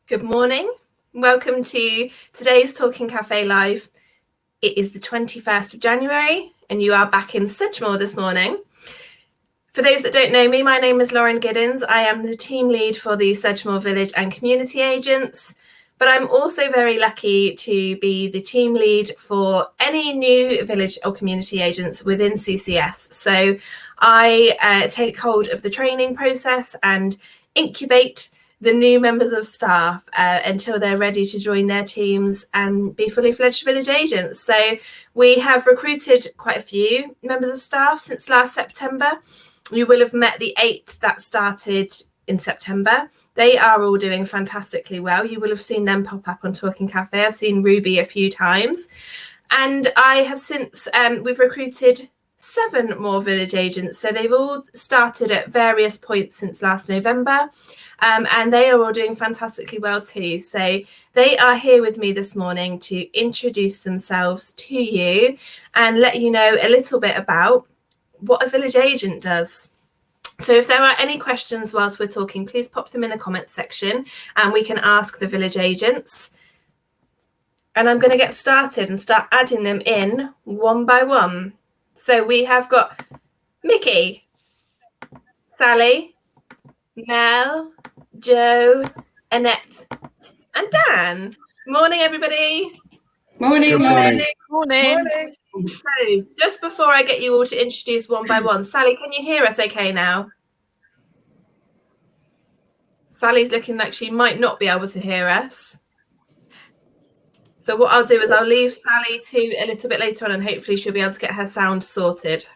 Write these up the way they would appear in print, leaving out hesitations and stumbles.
Good morning. Welcome to today's Talking Cafe Live. It is the 21st of January and you are back in Sedgemoor this morning. For those that don't know me, my name is Lauren Giddins. I am the team lead for the Sedgemoor Village and Community Agents, but I'm also very lucky to be the team lead for any new village or community agents within CCS. So I take hold of the training process and incubate the new members of staff until they're ready to join their teams and be fully fledged village agents. So we have recruited quite a few members of staff since last September. You will have met the 8 that started in September. They are all doing fantastically well. You will have seen them pop up on Talking Cafe. I've seen Ruby a few times. And I have since, we've recruited 7 more village agents. So they've all started at various points since last November. And they are all doing fantastically well too. So they are here with me this morning to introduce themselves to you and let you know a little bit about what a village agent does. So if there are any questions whilst we're talking, please pop them in the comments section and we can ask the village agents. And I'm going to get started and start adding them in one by one. So we have got Mickey, Sally, Mel, Joe, Annette, and Dan. Morning, everybody. Morning. Morning. So, just before I get you all to introduce one by one, Sally, can you hear us okay now? Sally's looking like she might not be able to hear us. So what I'll do is I'll leave Sally to a little bit later on and hopefully she'll be able to get her sound sorted.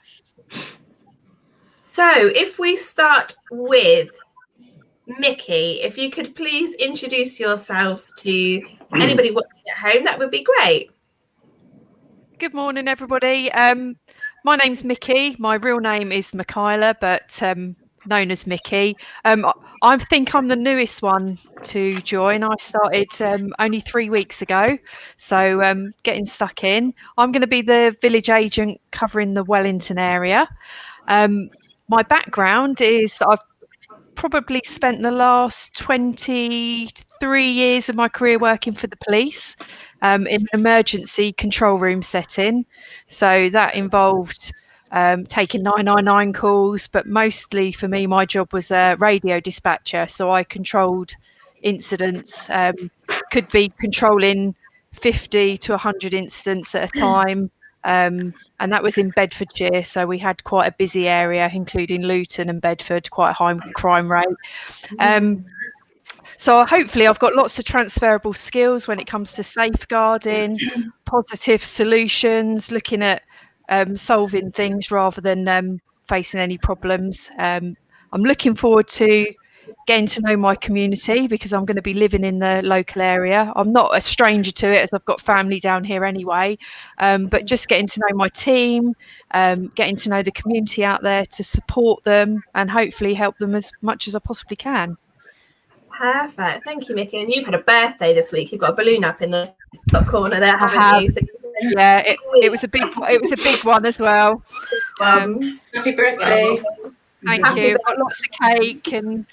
So if we start with Mickey, if you could please introduce yourselves to anybody watching at home, that would be great. Good morning, everybody. My name's Mickey. My real name is Michaela, but known as Mickey. I think I'm the newest one to join. I started only 3 weeks ago, so getting stuck in. I'm going to be the village agent covering the Wellington area. My background is I've probably spent the last 23 years of my career working for the police in an emergency control room setting. So that involved taking 999 calls, but mostly for me, my job was a radio dispatcher. So I controlled incidents, could be controlling 50 to 100 incidents at a time. And that was in Bedfordshire, so we had quite a busy area, including Luton and Bedford, quite a high crime rate. So hopefully I've got lots of transferable skills when it comes to safeguarding, positive solutions, looking at solving things rather than facing any problems. I'm looking forward to getting to know my community because I'm going to be living in the local area. I'm not a stranger to it as I've got family down here anyway, but just getting to know my team, getting to know the community out there to support them and hopefully help them as much as I possibly can. Perfect. Thank you, Mickey. And you've had a birthday this week. You've got a balloon up in the top corner there, haven't you? So yeah, it was a big one as well. Happy birthday. Thank you. I've got lots of cake and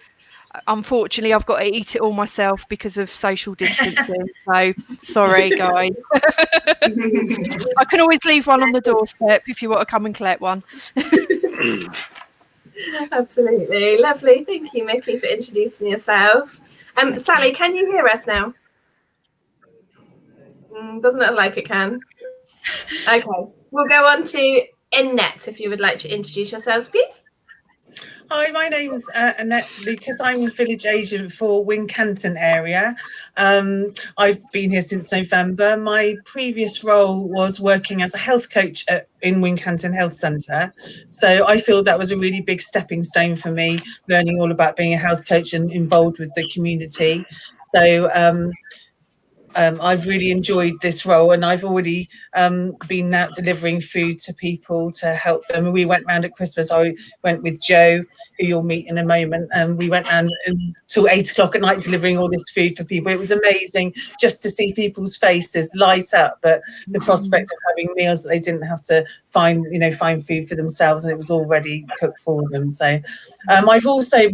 unfortunately I've got to eat it all myself because of social distancing. So sorry, guys. I can always leave one on the doorstep if you want to come and collect one. Absolutely. Lovely. Thank you, Mickey, for introducing yourself. Sally, can you hear us now? Doesn't look like it can. Okay. We'll go on to Annette, if you would like to introduce yourselves, please. Hi, my name's Annette Lucas. I'm a village agent for Wincanton area. I've been here since November. My previous role was working as a health coach in Wincanton Health Centre. So I feel that was a really big stepping stone for me, learning all about being a health coach and involved with the community. So I've really enjoyed this role, and I've already been out delivering food to people to help them. We went round at Christmas. I went with Joe, who you'll meet in a moment, and we went round till 8 o'clock at night delivering all this food for people. It was amazing just to see people's faces light up at the prospect of having meals that they didn't have to find food for themselves, and it was already cooked for them. So I've also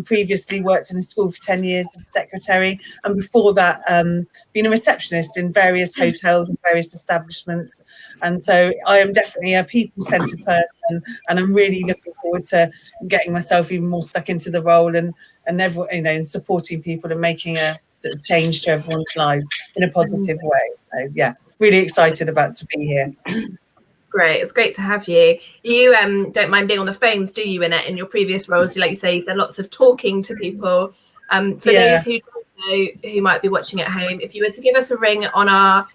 previously worked in a school for 10 years as a secretary, and before that been a receptionist in various hotels and various establishments. And so I am definitely a people-centered person, and I'm really looking forward to getting myself even more stuck into the role and everyone, and supporting people and making a sort of change to everyone's lives in a positive way. So yeah, really excited about to be here. Great, it's great to have you. You don't mind being on the phones, do you, Annette? In your previous roles, like you say, you've done lots of talking to people. For those who don't know, who might be watching at home, if you were to give us a ring on our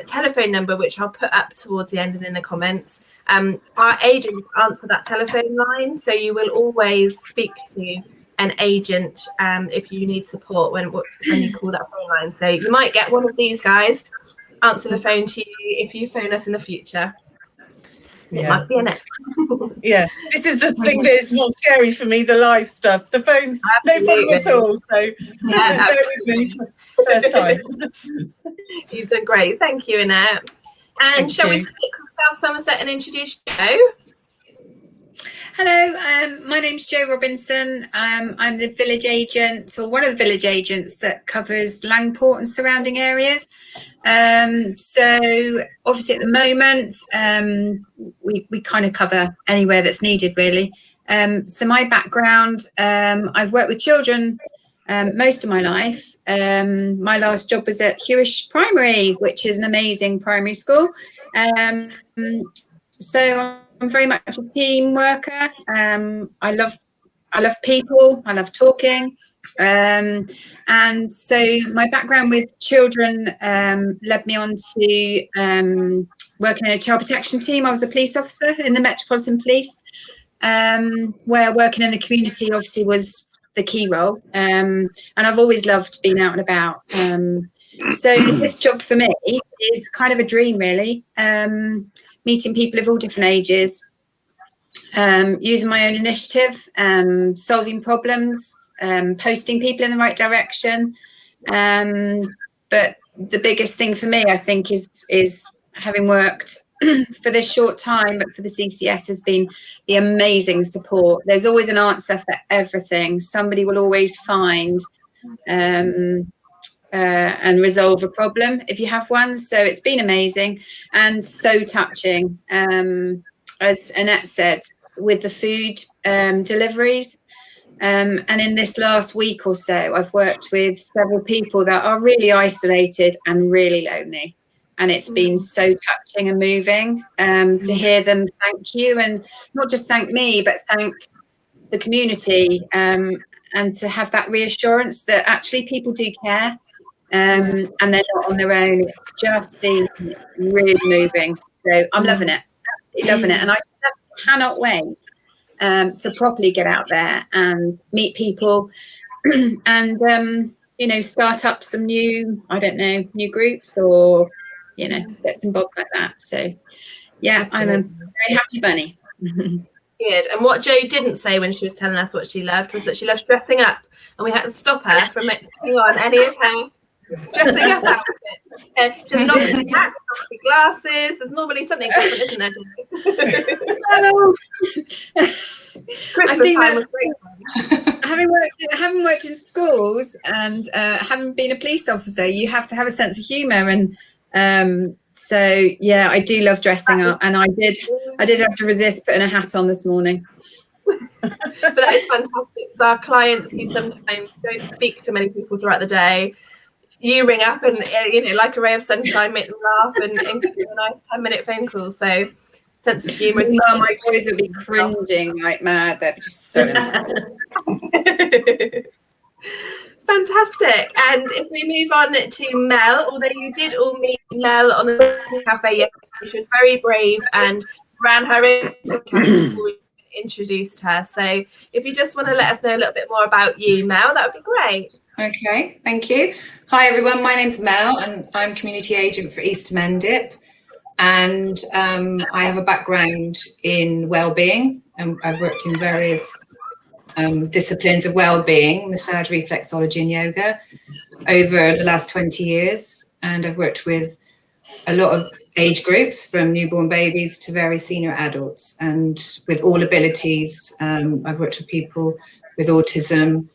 telephone number, which I'll put up towards the end and in the comments, our agents answer that telephone line, so you will always speak to an agent if you need support when you call that phone line. So you might get one of these guys answer the phone to you if you phone us in the future. It might be Annette. Yeah, this is the thing that is more scary for me, the live stuff. The phones, Absolutely. no problem at all. So bear with me. First time. You've done great. Thank you, Annette. And shall we stick with South Somerset and introduce Joe? Hello, my name's Jo Robinson. I'm the village agent, or one of the village agents that covers Langport and surrounding areas. So obviously at the moment, we kind of cover anywhere that's needed, really. So my background, I've worked with children most of my life. My last job was at Hewish Primary, which is an amazing primary school. So I'm very much a team worker. I love people. I love talking. And so my background with children led me on to working in a child protection team. I was a police officer in the Metropolitan Police, where working in the community obviously was the key role. And I've always loved being out and about. So this job for me is kind of a dream, really. Meeting people of all different ages, using my own initiative, solving problems, posting people in the right direction. But the biggest thing for me, I think, is having worked for this short time, but for the CCS, has been the amazing support. There's always an answer for everything. Somebody will always find and resolve a problem if you have one. So it's been amazing and so touching. As Annette said, with the food deliveries. And in this last week or so, I've worked with several people that are really isolated and really lonely. And it's been so touching and moving to hear them thank you, and not just thank me, but thank the community, and to have that reassurance that actually people do care. And they're not on their own. It's just been really moving. So I'm loving it, absolutely loving it. And I just cannot wait to properly get out there and meet people and, start up some new groups or, bits and bobs like that. So, yeah, absolutely. I'm a very happy bunny. Good. And what Jo didn't say when she was telling us what she loved was that she loves dressing up. And we had to stop her from putting on any of her dressing up outfits. She has obviously hats, obviously glasses. There's normally something different, isn't there? I think that's great. Having worked in schools and having been a police officer, you have to have a sense of humour, and so yeah, I do love dressing up, and I did have to resist putting a hat on this morning. But that is fantastic. Our clients who sometimes don't speak to many people throughout the day, you ring up and like a ray of sunshine, make them laugh and give them a nice 10-minute phone call. So sense of humour is much. My boys would be cringing like mad. They're just so fantastic. And if we move on to Mel, although you did all meet Mel on the cafe yesterday, she was very brave and ran her own cafe before we introduced her. So if you just want to let us know a little bit more about you, Mel, that would be great. Okay, thank you. Hi everyone, my name's Mel and I'm community agent for East Mendip, and I have a background in wellbeing, and I've worked in various disciplines of wellbeing, massage, reflexology and yoga over the last 20 years, and I've worked with a lot of age groups from newborn babies to very senior adults, and with all abilities. I've worked with people with autism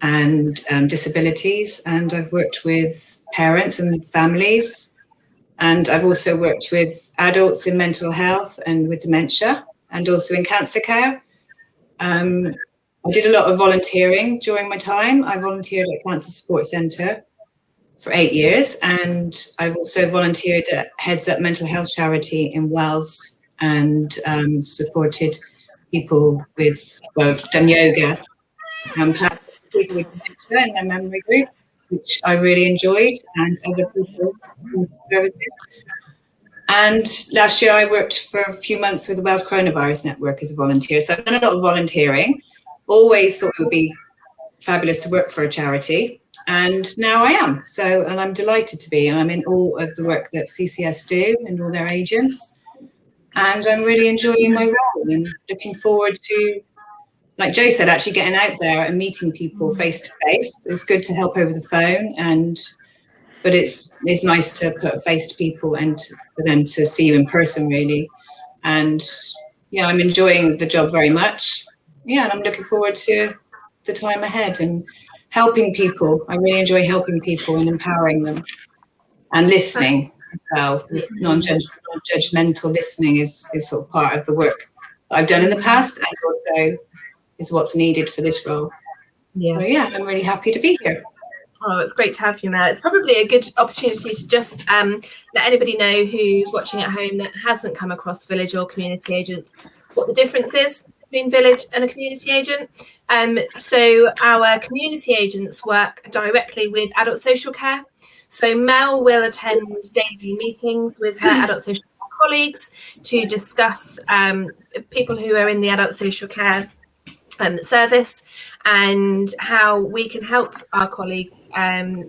and disabilities, and I've worked with parents and families, and I've also worked with adults in mental health and with dementia, and also in cancer care. I did a lot of volunteering during my time. I volunteered at Cancer Support Centre for 8 years, and I've also volunteered at Heads Up Mental Health Charity in Wales, and supported people with, well, I've done yoga, people with dementia in their memory group, which I really enjoyed, and other people in services. And last year I worked for a few months with the Wales Coronavirus Network as a volunteer. So I've done a lot of volunteering, always thought it would be fabulous to work for a charity. And now I am. So, and I'm delighted to be, and I'm in awe of the work that CCS do and all their agents. And I'm really enjoying my role and looking forward to, like Joe said, actually getting out there and meeting people face to face. It's good to help over the phone, but it's nice to put a face to people and for them to see you in person, really. And yeah, I'm enjoying the job very much. Yeah, and I'm looking forward to the time ahead and helping people. I really enjoy helping people and empowering them and listening as well. Non-judgmental listening is sort of part of the work that I've done in the past, and also is what's needed for this role. Yeah. So yeah, I'm really happy to be here. Oh, it's great to have you, Mel. It's probably a good opportunity to just let anybody know who's watching at home that hasn't come across village or community agents, what the difference is between village and a community agent. So our community agents work directly with adult social care. So Mel will attend daily meetings with her adult social care colleagues to discuss people who are in the adult social care service and how we can help our colleagues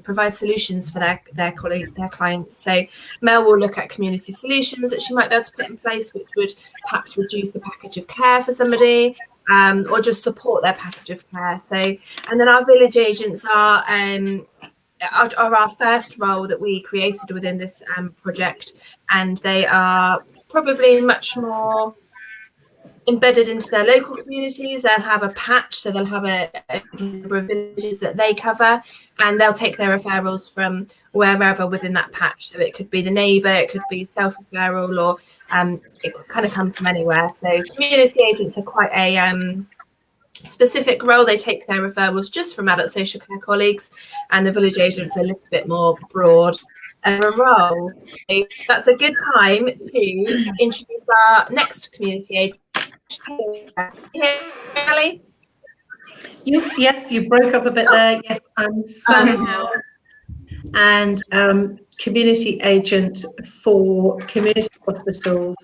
provide solutions for their clients. So Mel will look at community solutions that she might be able to put in place, which would perhaps reduce the package of care for somebody, or just support their package of care. So, and then our village agents are our first role that we created within this project, and they are probably much more embedded into their local communities. They'll have a patch, so they'll have a number of villages that they cover, and they'll take their referrals from wherever within that patch. So it could be the neighbour, it could be self-referral, or it could kind of come from anywhere. So community agents are quite a specific role. They take their referrals just from adult social care colleagues, and the village agents are a little bit more broad role. So that's a good time to introduce our next community agent. Yes, you broke up a bit there. Yes, I'm Sally House, and community agent for community hospitals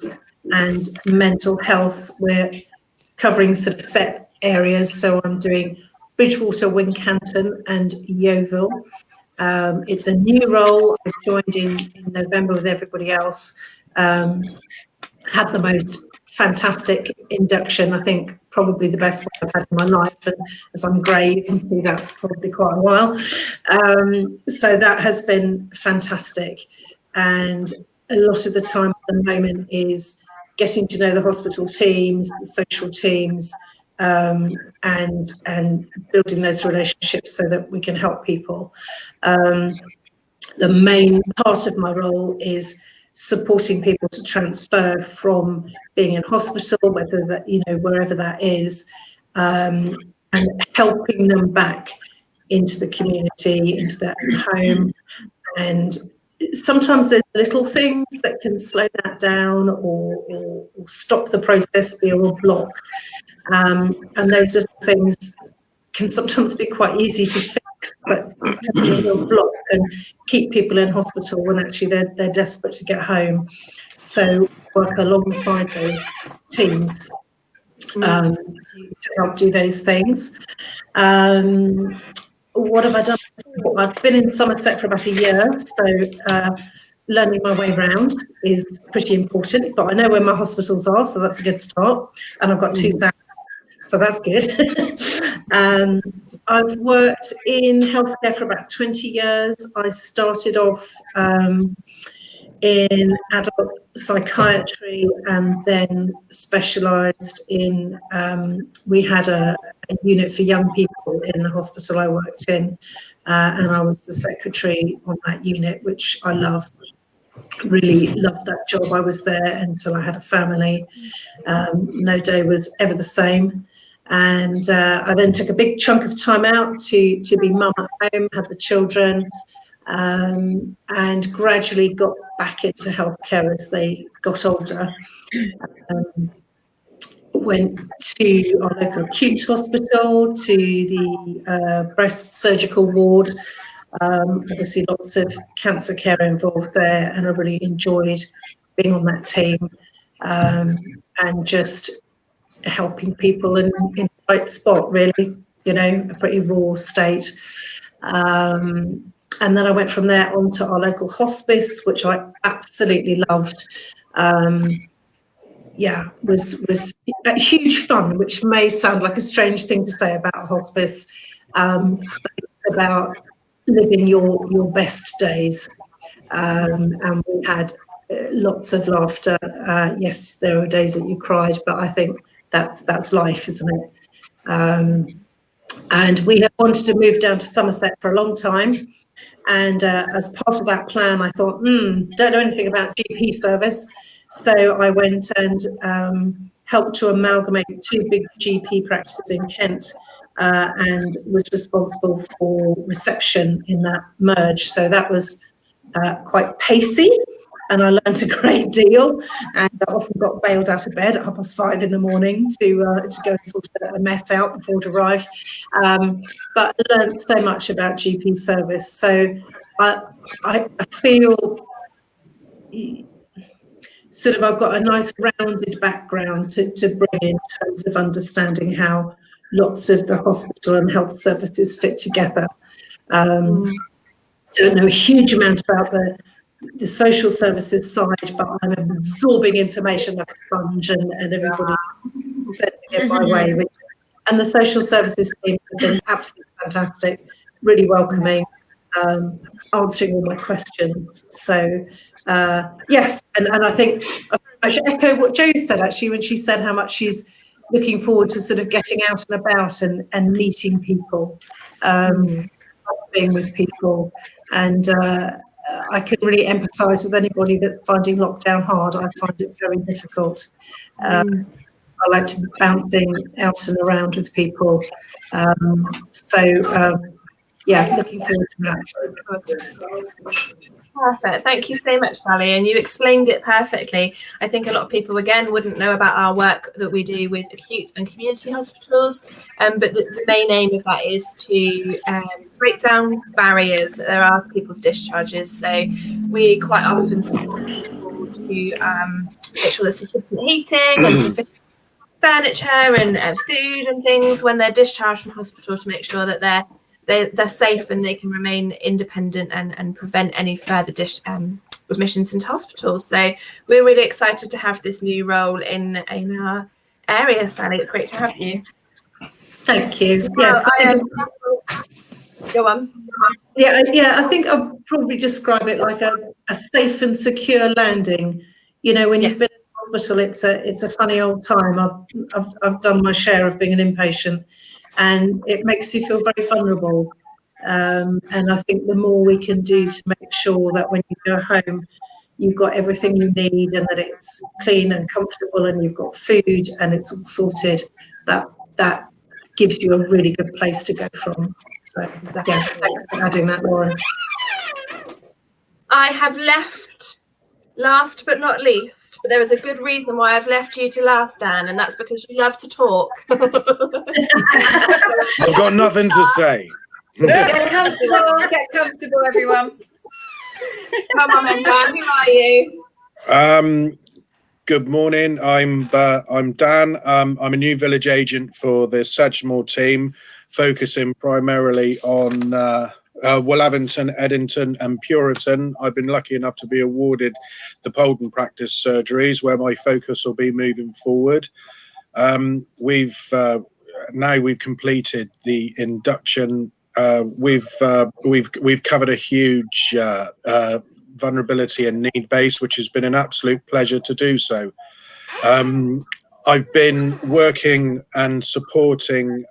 and mental health. We're covering sort of set areas, so I'm doing Bridgewater, Wincanton and Yeovil. It's a new role. I joined in November with everybody else. Had the most fantastic induction, I think probably the best one I've had in my life, and as I'm grey you can see that's probably quite a while. So that has been fantastic, and a lot of the time at the moment is getting to know the hospital teams, the social teams, and building those relationships so that we can help people. The main part of my role is supporting people to transfer from being in hospital, whether that, wherever that is, and helping them back into the community, into their home. And sometimes there's little things that can slow that down or stop the process, be a real block. And those little things can sometimes be quite easy to fix, but can be a real block and keep people in hospital when actually they're desperate to get home. So work alongside those teams to help do those things. what have I done before? I've been in Somerset for about a year, so learning my way around is pretty important, but I know where my hospitals are, so that's a good start. And I've got 2,000, so that's good. I've worked in healthcare for about 20 years. I started off in adult psychiatry and then specialised in, we had a unit for young people in the hospital I worked in, and I was the secretary on that unit, which I loved. Really loved that job. I was there until I had a family. No day was ever the same. And I then took a big chunk of time out to be mum at home, had the children, and gradually got back into healthcare as they got older. Went to our local acute hospital, to the breast surgical ward. Obviously lots of cancer care involved there, and I really enjoyed being on that team, and just helping people in the right spot, really, you know, a pretty raw state. And then I went from there on to our local hospice, which I absolutely loved. Yeah, was a huge fun, which may sound like a strange thing to say about a hospice, but it's about living your best days. And we had lots of laughter. Yes, there were days that you cried, but I think that's life, isn't it? And we had wanted to move down to Somerset for a long time. And as part of that plan, I thought, don't know anything about GP service. So I went and helped to amalgamate 2 big GP practices in Kent, and was responsible for reception in that merge. So that was quite pacey, and I learned a great deal, and I often got bailed out of bed at 5:30 in the morning to go and sort the mess out before it arrived. But I learned so much about GP service. So I feel sort of I've got a nice rounded background to bring in terms of understanding how lots of the hospital and health services fit together. Don't know a huge amount about the social services side, but I'm absorbing information like a sponge, and everybody sending it my way. And the social services team have been absolutely fantastic, really welcoming, answering all my questions. So yes, and I think I should echo what Jo said actually when she said how much she's looking forward to sort of getting out and about and meeting people, being with people, and I can really empathise with anybody that's finding lockdown hard. I find it very difficult. I like to be bouncing out and around with people. Yeah, looking forward to that. Perfect. Thank you so much, Sally. And you explained it perfectly. I think a lot of people, again, wouldn't know about our work that we do with acute and community hospitals. But the main aim of that is to break down barriers that there are to people's discharges. So we quite often support people to make sure there's sufficient heating and sufficient furniture and food and things when they're discharged from hospital, to make sure that they're safe and they can remain independent and prevent any further admissions into hospitals. So we're really excited to have this new role in our area, Sally. It's great to have you. Thank you. Well, Yes, go on. Yeah, I think I'll probably describe it like a safe and secure landing. You know, when you've been in hospital, it's a funny old time. I've done my share of being an inpatient, and it makes you feel very vulnerable. And I think the more we can do to make sure that when you go home, you've got everything you need, and that it's clean and comfortable, and you've got food and it's all sorted, that gives you a really good place to go from. So yeah, thanks for adding that, Lauren. I have left last but not least, but there is a good reason why I've left you to last, Dan, and that's because you love to talk. I've got nothing to say. Get comfortable, everyone. Come on then, Dan, who are you? Good morning, I'm Dan. I'm a new village agent for the Sedgemoor team. focusing primarily on Willavington, Eddington and Puriton. I've been lucky enough to be awarded the Polden practice surgeries, where my focus will be moving forward. We've completed the induction. We've covered a huge vulnerability and need base, which has been an absolute pleasure to do so. I've been working and supporting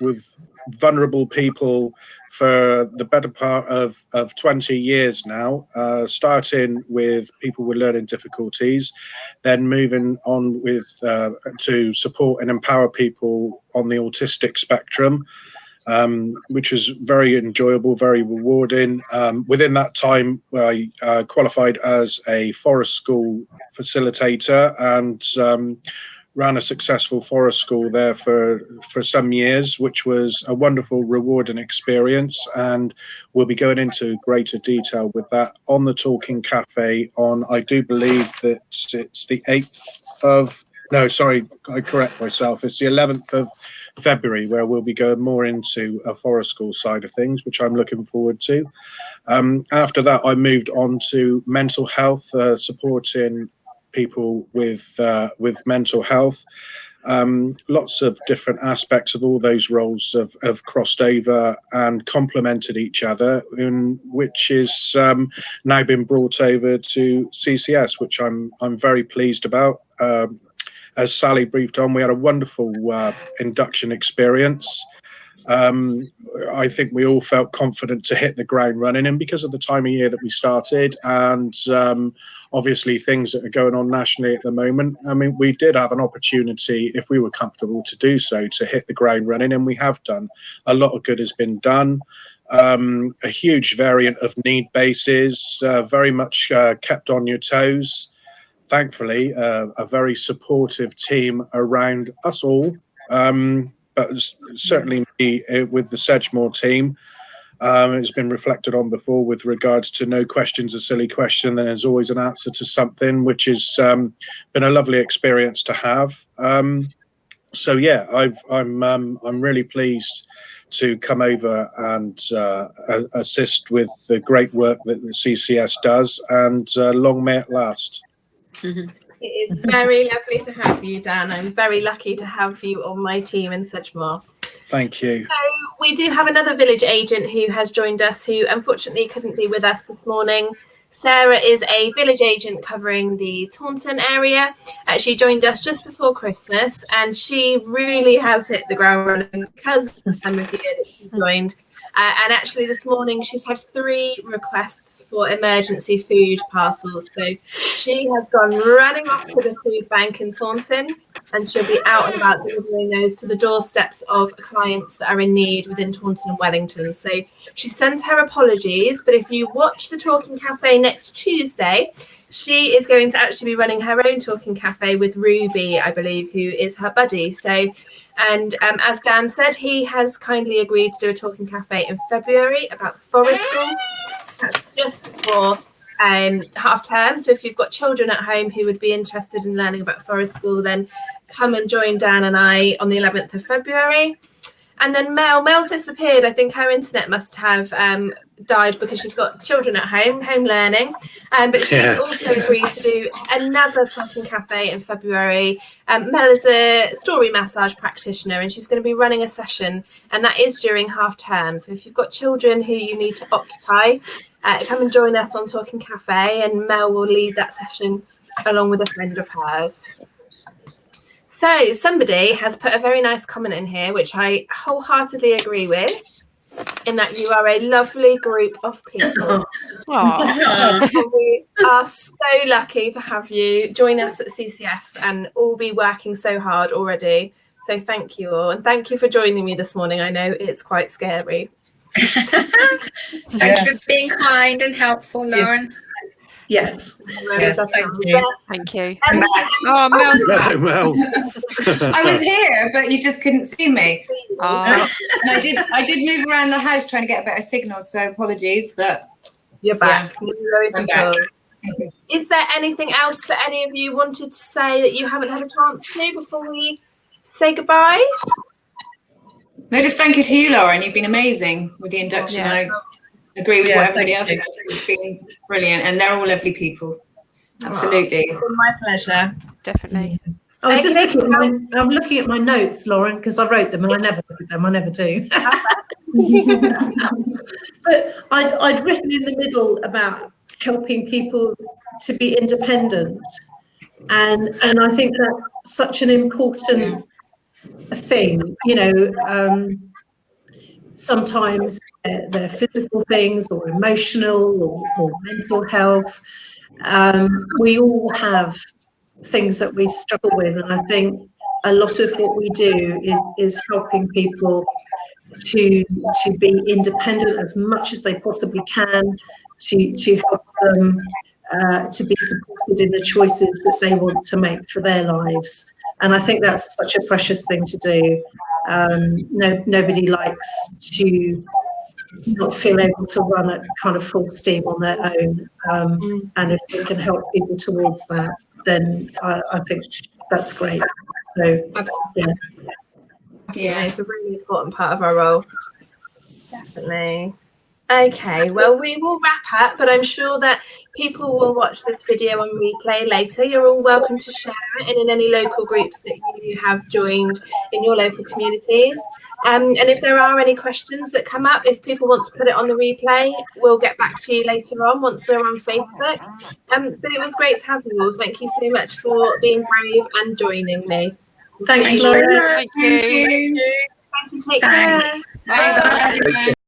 with vulnerable people for the better part of 20 years now, starting with people with learning difficulties, then moving on with to support and empower people on the autistic spectrum, which was very enjoyable, very rewarding. Within that time, I qualified as a forest school facilitator and ran a successful forest school there for some years, which was a wonderful, rewarding experience. And we'll be going into greater detail with that on the Talking Cafe on, I do believe that it's the 8th of, no, sorry, I correct myself. It's the 11th of February, where we'll be going more into a forest school side of things, which I'm looking forward to. After that, I moved on to mental health, supporting people with mental health. Lots of different aspects of all those roles have crossed over and complemented each other, which is now been brought over to CCS, which I'm very pleased about. As Sally briefed on, we had a wonderful induction experience. I think we all felt confident to hit the ground running, and because of the time of year that we started and obviously things that are going on nationally at the moment, I mean, we did have an opportunity, if we were comfortable to do so, to hit the ground running, and we have done. A lot of good has been done. A huge variant of need bases, very much kept on your toes. Thankfully, a very supportive team around us all, but certainly me with the Sedgemoor team. It's been reflected on before with regards to no question's a silly question. There's always an answer to something, which has been a lovely experience to have. So yeah, I'm really pleased to come over and assist with the great work that the CCS does, and long may it last. It is very lovely to have you, Dan. I'm very lucky to have you on my team in Sedgemoor. Thank you. So we do have another village agent who has joined us, who unfortunately couldn't be with us this morning. Sarah is a village agent covering the Taunton area. She joined us just before Christmas, and she really has hit the ground running because of the time of year that she joined. And actually this morning she's had 3 requests for emergency food parcels. So she has gone running off to the food bank in Taunton, and she'll be out and about delivering those to the doorsteps of clients that are in need within Taunton and Wellington. So she sends her apologies, but if you watch the Talking Cafe next Tuesday, she is going to actually be running her own Talking Cafe with Ruby, I believe, who is her buddy. So, and as Dan said, he has kindly agreed to do a Talking Cafe in February about forest school. That's just before half term. So if you've got children at home who would be interested in learning about forest school, then come and join Dan and I on the 11th of February. And then Mel's disappeared. I think her internet must have died because she's got children at home learning. But she's also agreed to do another Talking Cafe in February. Mel is a story massage practitioner, and she's going to be running a session, and that is during half term. So if you've got children who you need to occupy, come and join us on Talking Cafe, and Mel will lead that session along with a friend of hers. So somebody has put a very nice comment in here, which I wholeheartedly agree with, in that you are a lovely group of people. We are so lucky to have you join us at CCS and all be working so hard already. So thank you all, and thank you for joining me this morning. I know it's quite scary. Thanks for being kind and helpful, Lauren. Yes. Yes, thank you. Thank you. Oh, Mel. Mel. I was here, but you just couldn't see me. And I did move around the house trying to get a better signal, so apologies, but you're back. I'm back. Is there anything else that any of you wanted to say that you haven't had a chance to before we say goodbye? No, just thank you to you, Lauren. You've been amazing with the induction. Yeah. I agree with what everybody else thank said. It's been brilliant, and they're all lovely people. Absolutely. It's been my pleasure. Definitely. I was just Okay. I'm looking at my notes, Lauren, because I wrote them and I never look at them. I never do. But I'd written in the middle about helping people to be independent, and I think that's such an important thing. You know, sometimes they're physical things or emotional or mental health. We all have things that we struggle with, and I think a lot of what we do is helping people to be independent as much as they possibly can, to help them to be supported in the choices that they want to make for their lives. And I think that's such a precious thing to do. Nobody likes to not feel able to run at kind of full steam on their own. And if we can help people towards that, then I think that's great. So, Yeah, it's a really important part of our role. Definitely. Okay, well, we will wrap up, but I'm sure that people will watch this video on replay later. You're all welcome to share it in any local groups that you have joined in your local communities. And if there are any questions that come up, if people want to put it on the replay, we'll get back to you later on once we're on Facebook. But it was great to have you all. Thank you so much for being brave and joining me. thanks, Lauren. Thank you. Thank you. Take care. Thanks.